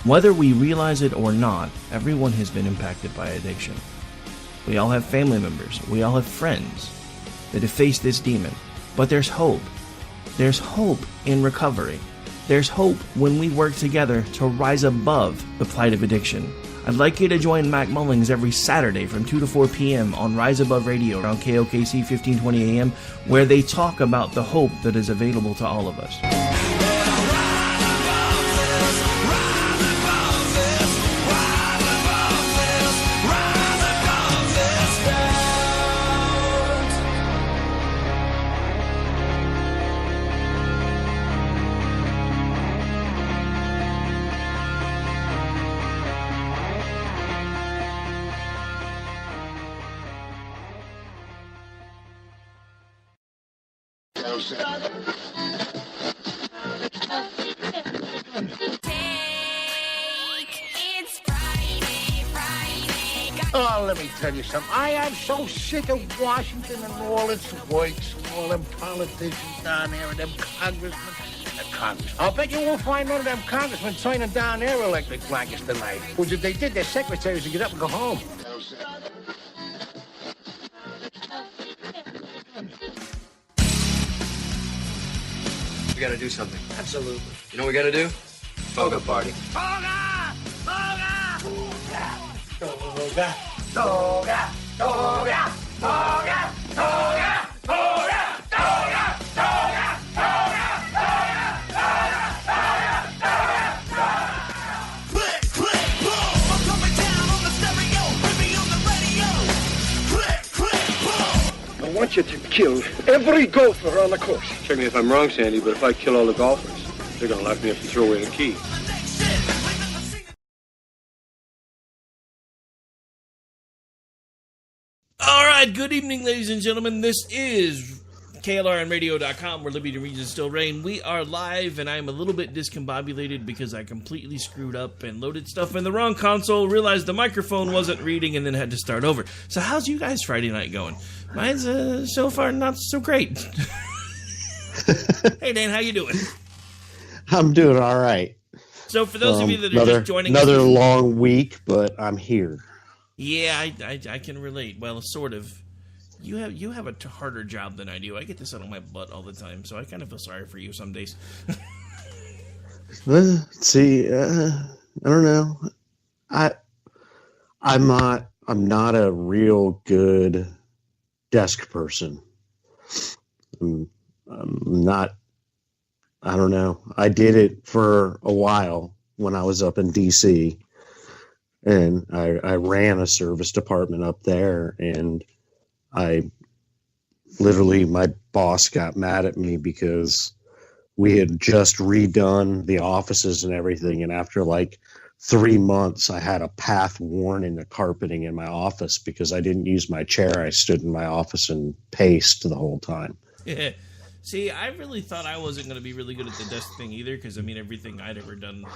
Whether we realize it or not, everyone has been impacted by addiction. We all have family members, we all have friends that have faced this demon. But there's hope. There's hope in recovery. There's hope when we work together to rise above the plight of addiction. I'd like you to join Mac Mullings every Saturday from 2 to 4 p.m. on Rise Above Radio on KOKC 1520 AM, where they talk about the hope that is available to all of us. Oh, let me tell you something. I am so sick of Washington and all its works and all them politicians down there and them congressmen. I'll bet you won't find none of them congressmen turning down their electric blankets tonight. Because if they did, their secretaries would get up and go home. We gotta do something. Absolutely. You know what we gotta do? Toga party. Toga! Toga! Toga! Toga! Toga! Toga! Toga! Toga! Toga! Toga! Click, click, boom! I'm coming down on the stereo, put me on the radio. Click, click, boom! I want you to kill every golfer on the course. Check me if I'm wrong, Sandy, but if I kill all the golfers, they're gonna lock me up and throw away the key. All right, good evening, ladies and gentlemen. This is KLRNradio.com, where Libby regions still reign. We are live, and I'm a little bit discombobulated because I completely screwed up and loaded stuff in the wrong console, realized the microphone wasn't reading, and then had to start over. So how's you guys Friday night going? Mine's so far not so great. Hey, Dan, how you doing? I'm doing all right. So for those of you that are just joining us... Another long week, but I'm here. Yeah, I can relate. Well, sort of. You have a harder job than I do. I get this out of my butt all the time, so I kind of feel sorry for you some days. See, I don't know. I'm not a real good desk person. I'm not. I don't know. I did it for a while when I was up in D.C., and I ran a service department up there, and my boss got mad at me because we had just redone the offices and everything. And after like 3 months, I had a path worn in the carpeting in my office because I didn't use my chair. I stood in my office and paced the whole time. Yeah. See, I really thought I wasn't going to be really good at the desk thing either, because, I mean, everything I'd ever done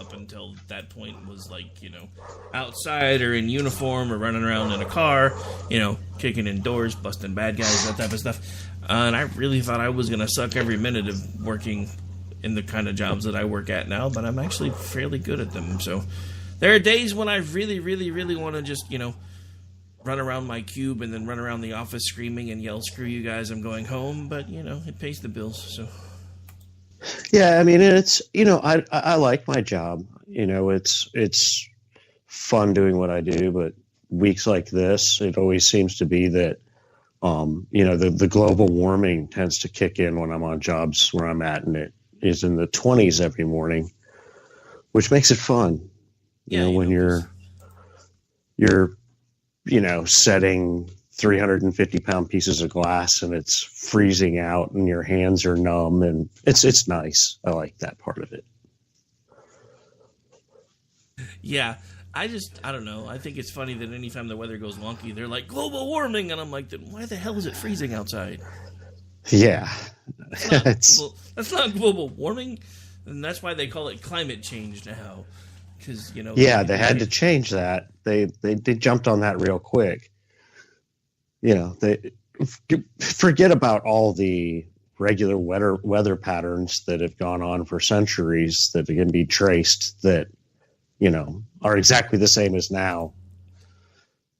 up until that point was, like, you know, outside or in uniform or running around in a car, you know, kicking in doors, busting bad guys, that type of stuff. And I really thought I was going to suck every minute of working in the kind of jobs that I work at now, but I'm actually fairly good at them. So there are days when I really, really, really want to just, you know, run around my cube and then run around the office screaming and yell, "Screw you guys, I'm going home." But, you know, it pays the bills, so. Yeah, I mean, it's, you know, I like my job. You know, it's fun doing what I do, but weeks like this, it always seems to be that, you know, the global warming tends to kick in when I'm on jobs where I'm at, and it is in the 20s every morning, which makes it fun. You know, when you're you know, setting 350-pound pieces of glass and it's freezing out and your hands are numb, and it's nice. I like that part of it. Yeah, I don't know. I think it's funny that anytime the weather goes wonky, they're like, global warming, and I'm like, then why the hell is it freezing outside? Yeah. That's not global warming, and that's why they call it climate change now. Because, you know, yeah, they had to change that. They jumped on that real quick. You know, they forget about all the regular weather patterns that have gone on for centuries that can be traced, that are exactly the same as now.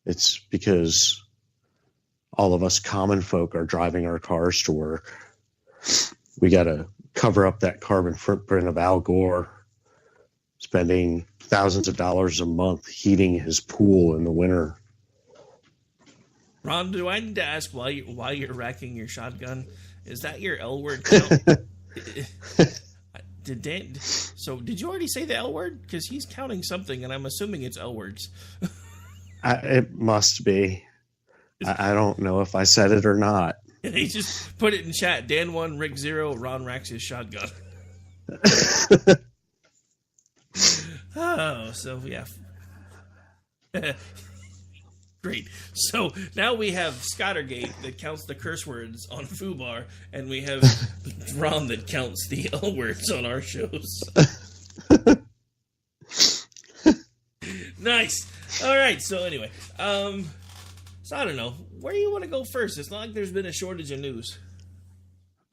It's because all of us common folk are driving our cars to work. We got to cover up that carbon footprint of Al Gore, spending thousands of dollars a month heating his pool in the winter. Ron, do I need to ask why you're racking your shotgun? Is that your L word count? Did you already say the L word? Because he's counting something, and I'm assuming it's L words. It must be. I don't know if I said it or not. He just put it in chat. Dan 1, Rick 0, Ron racks his shotgun. Oh, so yeah. Great. So now we have Scottergate that counts the curse words on FUBAR, and we have Ron that counts the L words on our shows. Nice. All right. So anyway, so I don't know. Where do you want to go first? It's not like there's been a shortage of news.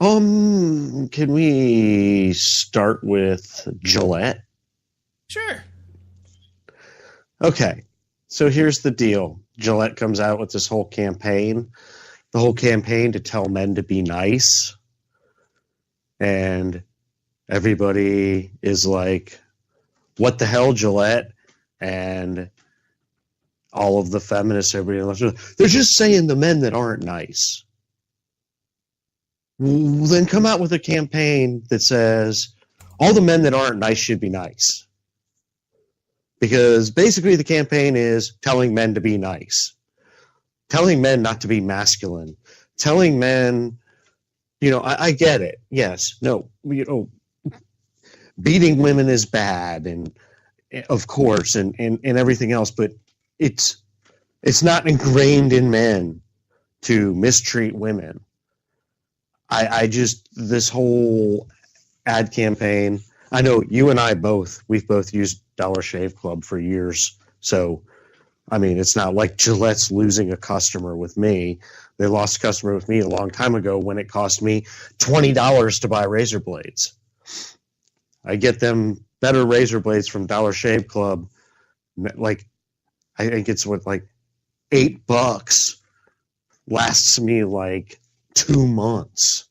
Can we start with Gillette? Sure. Okay. So here's the deal. Gillette comes out with this whole campaign. The whole campaign to tell men to be nice. And everybody is like, what the hell, Gillette? And all of the feminists, everybody, they're just saying the men that aren't nice. Then come out with a campaign that says all the men that aren't nice should be nice. Because basically the campaign is telling men to be nice. Telling men not to be masculine. Telling men, I get it. Yes. No. Beating women is bad, and of course, and everything else, but it's not ingrained in men to mistreat women. This whole ad campaign, I know you and we've both used Dollar Shave Club for years. So, I mean, it's not like Gillette's losing a customer with me. They lost a customer with me a long time ago when it cost me $20 to buy razor blades. I get them better razor blades from Dollar Shave Club. Like, I think it's $8 lasts me like 2 months.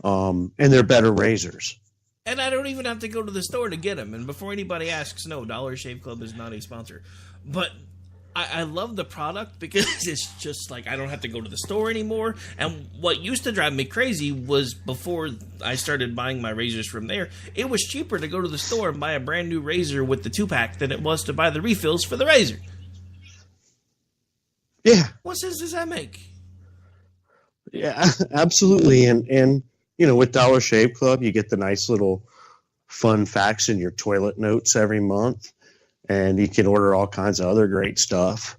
And they're better razors. And I don't even have to go to the store to get them. And before anybody asks, no, Dollar Shave Club is not a sponsor. But I love the product because it's just like I don't have to go to the store anymore. And what used to drive me crazy was before I started buying my razors from there, it was cheaper to go to the store and buy a brand new razor with the 2-pack than it was to buy the refills for the razor. Yeah. What sense does that make? Yeah, absolutely. And with Dollar Shave Club, you get the nice little fun facts in your toilet notes every month, and you can order all kinds of other great stuff.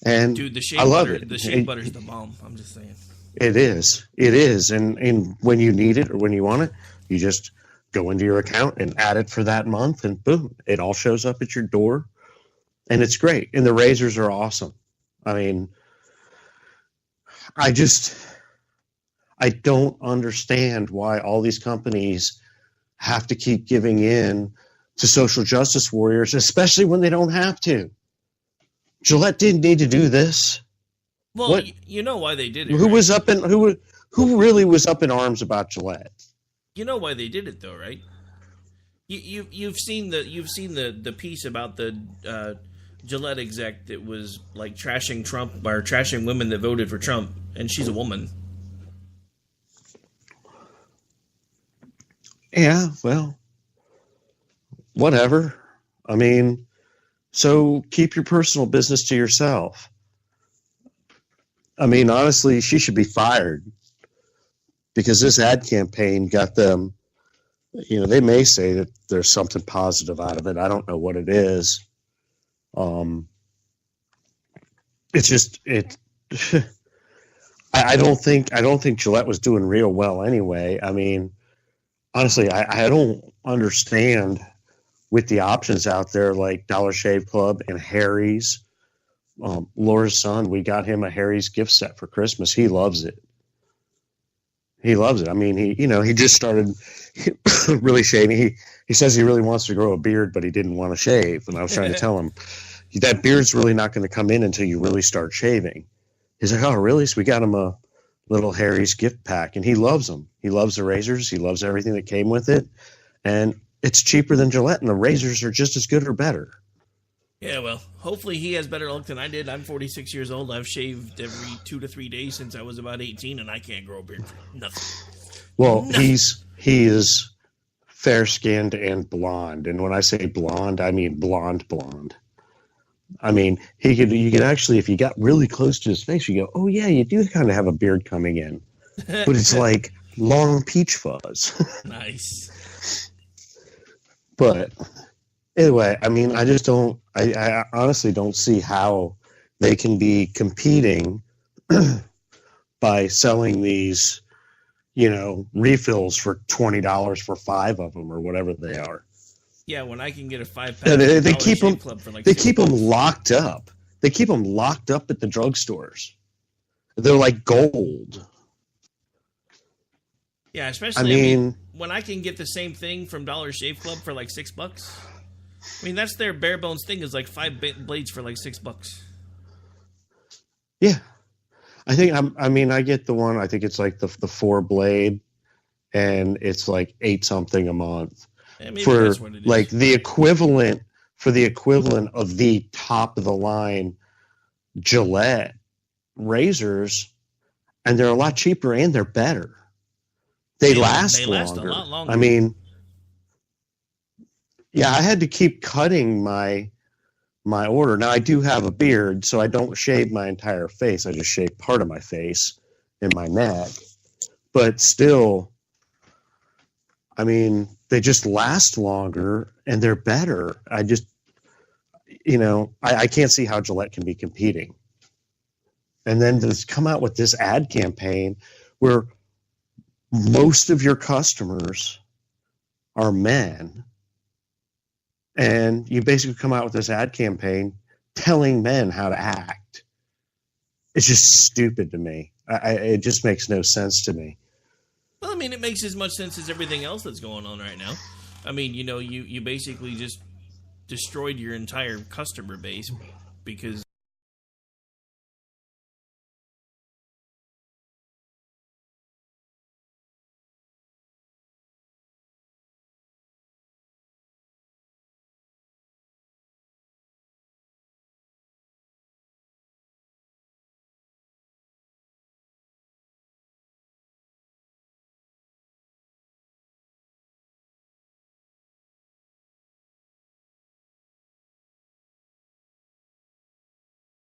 And dude, the shea I love butter, it. The shea butter's the bomb. I'm just saying. It is. And when you need it or when you want it, you just go into your account and add it for that month, and boom, it all shows up at your door, and it's great. And the razors are awesome. I mean, I don't understand why all these companies have to keep giving in to social justice warriors, especially when they don't have to. Gillette didn't need to do this. Well, you know why they did it. Who right? was up in who really was up in arms about Gillette? You know why they did it, though, right? You've seen the piece about the Gillette exec that was like trashing Trump or trashing women that voted for Trump, and she's a woman. Yeah, well, whatever. I mean, so keep your personal business to yourself. I mean, honestly, she should be fired because this ad campaign got them, they may say that there's something positive out of it. I don't know what it is. It's just, I don't think Gillette was doing real well anyway. I mean, honestly, I don't understand with the options out there like Dollar Shave Club and Harry's. Laura's son, we got him a Harry's gift set for Christmas. He loves it. He loves it. I mean, he just started really shaving. He says he really wants to grow a beard, but he didn't want to shave. And I was trying to tell him that beard's really not going to come in until you really start shaving. He's like, oh, really? So we got him a little Harry's gift pack, and he loves them. He loves the razors. He loves everything that came with it. And it's cheaper than Gillette, and the razors are just as good or better. Yeah, well, hopefully he has better luck than I did. I'm 46 years old. I've shaved every 2 to 3 days since I was about 18, and I can't grow a beard for nothing. Well, he is fair-skinned and blonde. And when I say blonde, I mean blonde. I mean, you could actually, if you got really close to his face, you go, oh, yeah, you do kind of have a beard coming in. But it's like long peach fuzz. Nice. But anyway, I mean, I honestly don't see how they can be competing by selling these, refills for $20 for 5 of them or whatever they are. Yeah, when I can get a 5-pack, they keep them. They keep them $6. locked up. They keep them locked up at the drugstores. They're like gold. Yeah, especially when I can get the same thing from Dollar Shave Club for like $6. I mean, that's their bare bones thing is like 5 blades for like $6. Yeah, I think I get the one. I think it's like the 4 blade, and it's like $8 something a month. Yeah, for that's what it is. Like the equivalent of the top of the line Gillette razors, and they're a lot cheaper and they're better. They last longer. A lot longer. I mean, yeah, I had to keep cutting my order. Now I do have a beard, so I don't shave my entire face. I just shave part of my face and my neck. But still, I mean, they just last longer and they're better. I just, I can't see how Gillette can be competing. And then to come out with this ad campaign where most of your customers are men, and you basically come out with this ad campaign telling men how to act. It's just stupid to me. It just makes no sense to me. Well, I mean, it makes as much sense as everything else that's going on right now. I mean, you basically just destroyed your entire customer base because